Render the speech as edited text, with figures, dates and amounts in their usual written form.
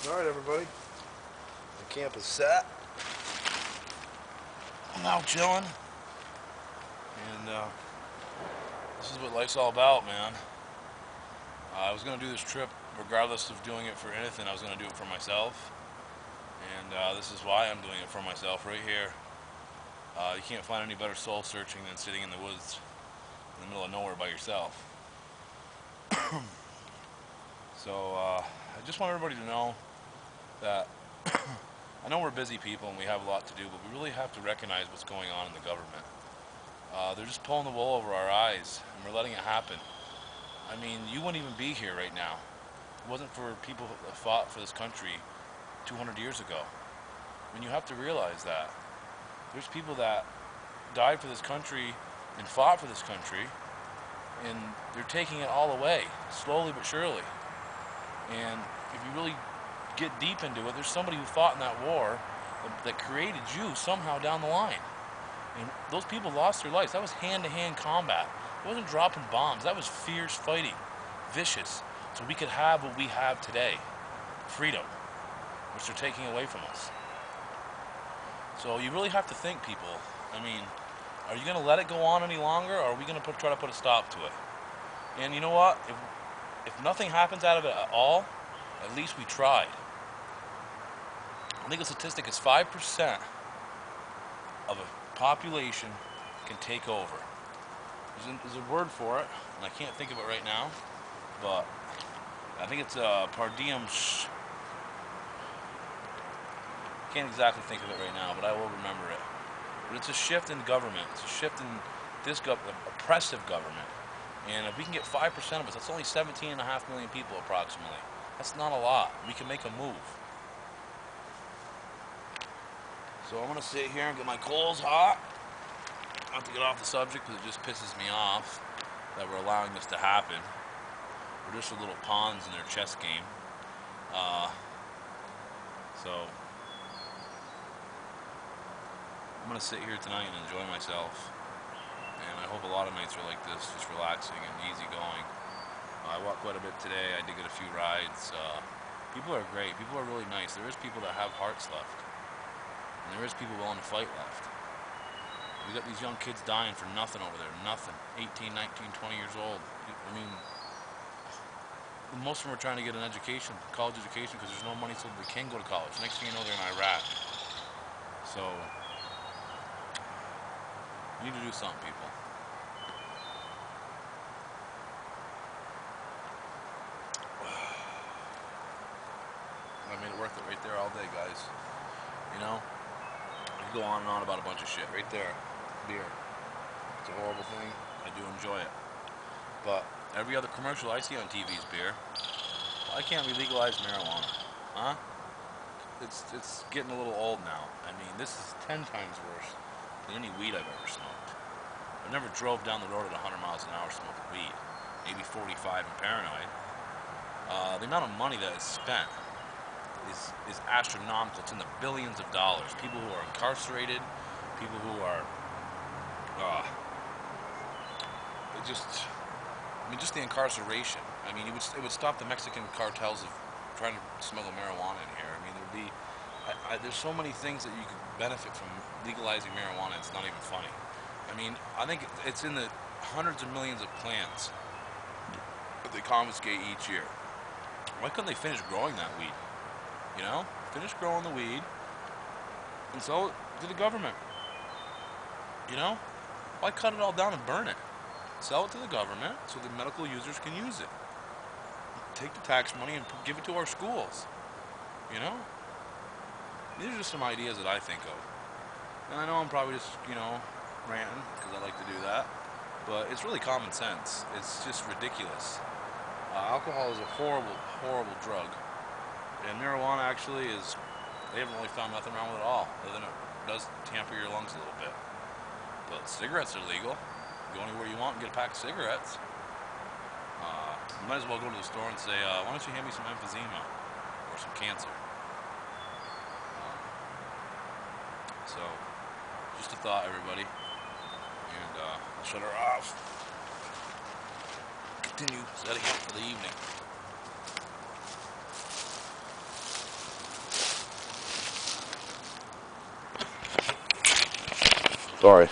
Alright everybody, the camp is set. I'm now chilling, and this is what life's all about, man. I was going to do this trip regardless of doing it for anything. I was going to do it for myself, and this is why I'm doing it for myself right here. You can't find any better soul searching than sitting in the woods in the middle of nowhere by yourself. So I just want everybody to know that I know we're busy people and we have a lot to do, but we really have to recognize what's going on in the government. They're just pulling the wool over our eyes, and we're letting it happen. I mean, you wouldn't even be here right now. It wasn't for people that fought for this country 200 years ago. I mean, you have to realize that. There's people that died for this country and fought for this country, and they're taking it all away, slowly but surely. And if you really get deep into it, there's somebody who fought in that war that created you somehow down the line. And those people lost their lives. That was hand-to-hand combat. It wasn't dropping bombs. That was fierce fighting, vicious, so we could have what we have today, freedom, which they're taking away from us. So you really have to think, people. I mean, are you going to let it go on any longer, or are we going to try to put a stop to it? And you know what? If nothing happens out of it at all, at least we tried. I think the statistic is 5% of a population can take over. There's a word for it, and I can't think of it right now, but I think it's par diem. Can't exactly think of it right now, but I will remember it. But it's a shift in government. It's a shift in this oppressive government. And if we can get 5% of us, that's only 17.5 million people approximately. That's not a lot. We can make a move. So I'm going to sit here and get my coals hot. I have to get off the subject because it just pisses me off that we're allowing this to happen. We're just little pawns in their chess game. So I'm going to sit here tonight and enjoy myself. And I hope a lot of nights are like this, just relaxing and easy going. I walked quite a bit today. I did get a few rides. People are great. People are really nice. There is people that have hearts left. And there is people willing to fight left. We got these young kids dying for nothing over there. Nothing. 18, 19, 20 years old. I mean, most of them are trying to get an education, college education, because there's no money so they can go to college. Next thing you know, they're in Iraq. So we need to do something, people. I made it worth it right there all day, guys. You know? I could go on and on about a bunch of shit. Right there. Beer. It's a horrible thing. I do enjoy it. But every other commercial I see on TV is beer. Why can't we legalize marijuana? Huh? It's getting a little old now. I mean, this is 10 times worse than any weed I've ever smoked. I never drove down the road at 100 miles an hour smoking weed. Maybe 45 and paranoid. The amount of money that is spent is astronomical. It's in the billions of dollars. People who are incarcerated, people who are, just the incarceration. I mean, it would stop the Mexican cartels of trying to smuggle marijuana in here. I mean, there'd be, there's so many things that you could benefit from legalizing marijuana. It's not even funny. I mean, I think it's in the hundreds of millions of plants that they confiscate each year. Why couldn't they finish growing that weed? You know, finish growing the weed and sell it to the government. You know, why cut it all down and burn it? Sell it to the government so the medical users can use it. Take the tax money and give it to our schools. You know, these are just some ideas that I think of. And I know I'm probably just, you know, ranting because I like to do that, but it's really common sense. It's just ridiculous. Alcohol is a horrible, horrible drug. And marijuana actually is, they haven't really found nothing wrong with it at all, other than it does tamper your lungs a little bit. But cigarettes are legal. Go anywhere you want and get a pack of cigarettes. You might as well go to the store and say, why don't you hand me some emphysema or some cancer? So, just a thought, everybody. And I'll shut her off. Continue setting up for the evening. Sorry.